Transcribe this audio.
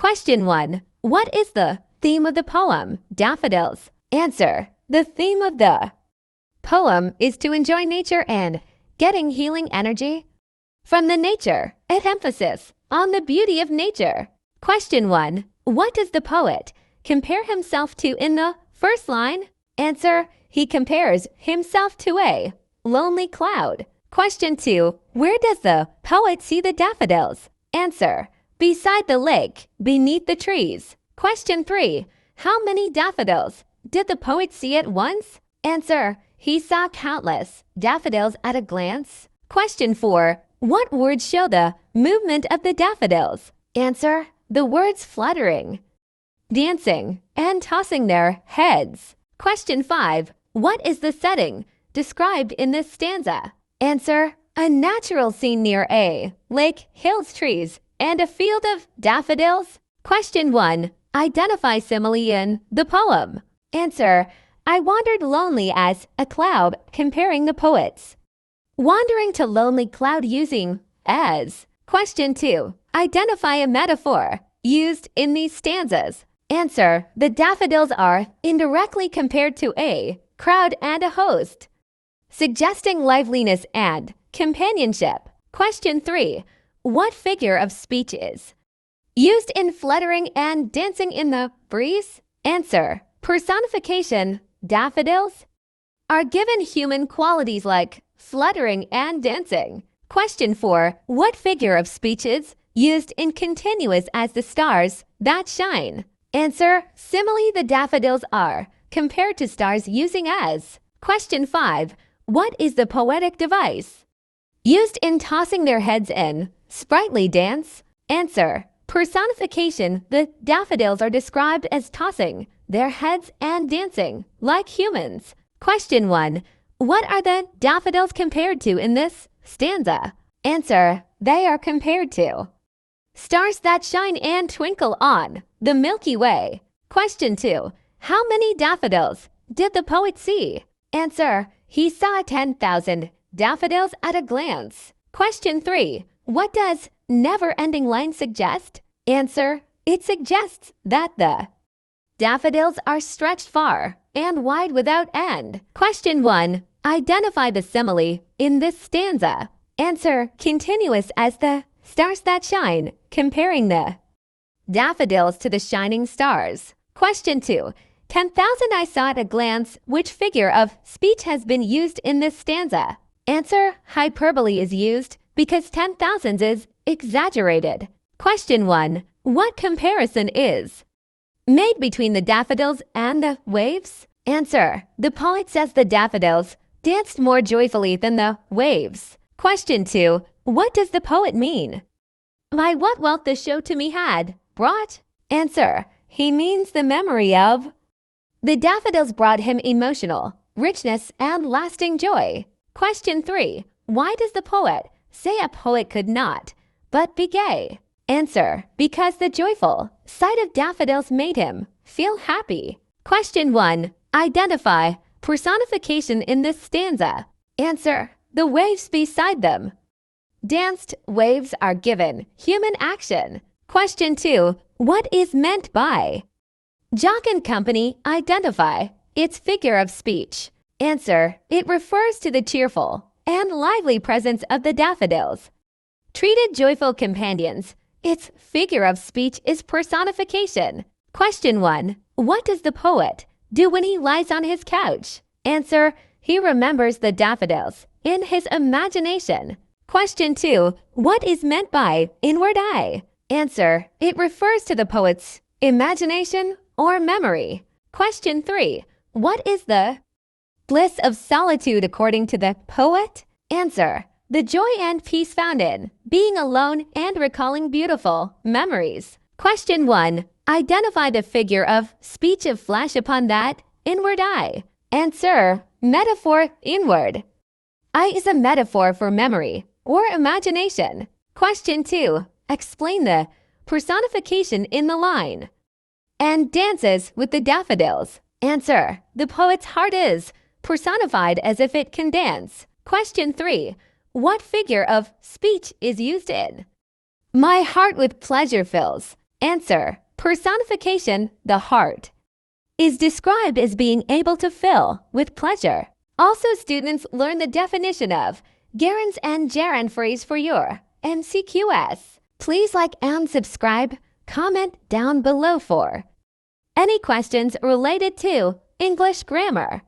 Question 1. What is the theme of the poem, Daffodils? Answer. The theme of the poem is to enjoy nature and getting healing energy from the nature, and emphasis on the beauty of nature. Question 1. What does the poet compare himself to in the first line? Answer. He compares himself to a lonely cloud. Question 2. Where does the poet see the daffodils? Answer. Beside the lake, beneath the trees. Question 3. How many daffodils did the poet see at once? Answer. He saw countless daffodils at a glance. Question 4. What words show the movement of the daffodils? Answer. The words fluttering, dancing, and tossing their heads. Question 5. What is the setting described in this stanza? Answer. A natural scene near a lake, hills, trees, and a field of daffodils. Question 1. Identify simile in the poem. Answer. I wandered lonely as a cloud, comparing the poets wandering to lonely cloud using as. Question 2. Identify a metaphor used in these stanzas. Answer. The daffodils are indirectly compared to a crowd and a host, suggesting liveliness and companionship. Question 3. What figure of speech is used in fluttering and dancing in the breeze? Answer. Personification. Daffodils are given human qualities like fluttering and dancing. Question 4. What figure of speech is used in continuous as the stars that shine? Answer. Simile. The daffodils are compared to stars using as. Question 5. What is the poetic device used in tossing their heads in sprightly dance? Answer. Personification. The daffodils are described as tossing their heads and dancing like humans. Question 1. What are the daffodils compared to in this stanza? Answer. They are compared to stars that shine and twinkle on the Milky Way. Question 2. How many daffodils did the poet see? Answer. He saw 10,000 daffodils at a glance. Question 3. What does never-ending line suggest? Answer. It suggests that the daffodils are stretched far and wide without end. Question 1. Identify the simile in this stanza. Answer. Continuous as the stars that shine, comparing the daffodils to the shining stars. Question 2. 10,000 I saw at a glance. Which figure of speech has been used in this stanza? Answer. Hyperbole is used because 10,000 is exaggerated. Question 1. What comparison is made between the daffodils and the waves? Answer. The poet says the daffodils danced more joyfully than the waves. Question 2. What does the poet mean by what wealth the show to me had brought? Answer. He means the memory of the daffodils brought him emotional richness and lasting joy. Question 3. Why does the poet say a poet could not but be gay? Answer. Because the joyful sight of daffodils made him feel happy. Question 1. Identify personification in this stanza. Answer. The waves beside them danced. Waves are given human action. Question 2. What is meant by Jock and Company? Identify its figure of speech. Answer. It refers to the cheerful and lively presence of the daffodils, treated joyful companions. Its figure of speech is personification. Question 1. What does the poet do when he lies on his couch? Answer. He remembers the daffodils in his imagination. Question 2. What is meant by inward eye? Answer. It refers to the poet's imagination or memory. Question 3. What is the bliss of solitude according to the poet? Answer. The joy and peace found in being alone and recalling beautiful memories. Question 1. Identify the figure of speech of flash upon that inward eye. Answer. Metaphor. Inward eye is a metaphor for memory or imagination. Question 2. Explain the personification in the line and dances with the daffodils. Answer. The poet's heart is personified as if it can dance. Question 3. What figure of speech is used in My heart with pleasure fills Answer. Personification, the heart, is described as being able to fill with pleasure. Also, students learn the definition of gerunds and gerund phrase for your MCQS. Please like and subscribe. Comment down below for any questions related to English grammar.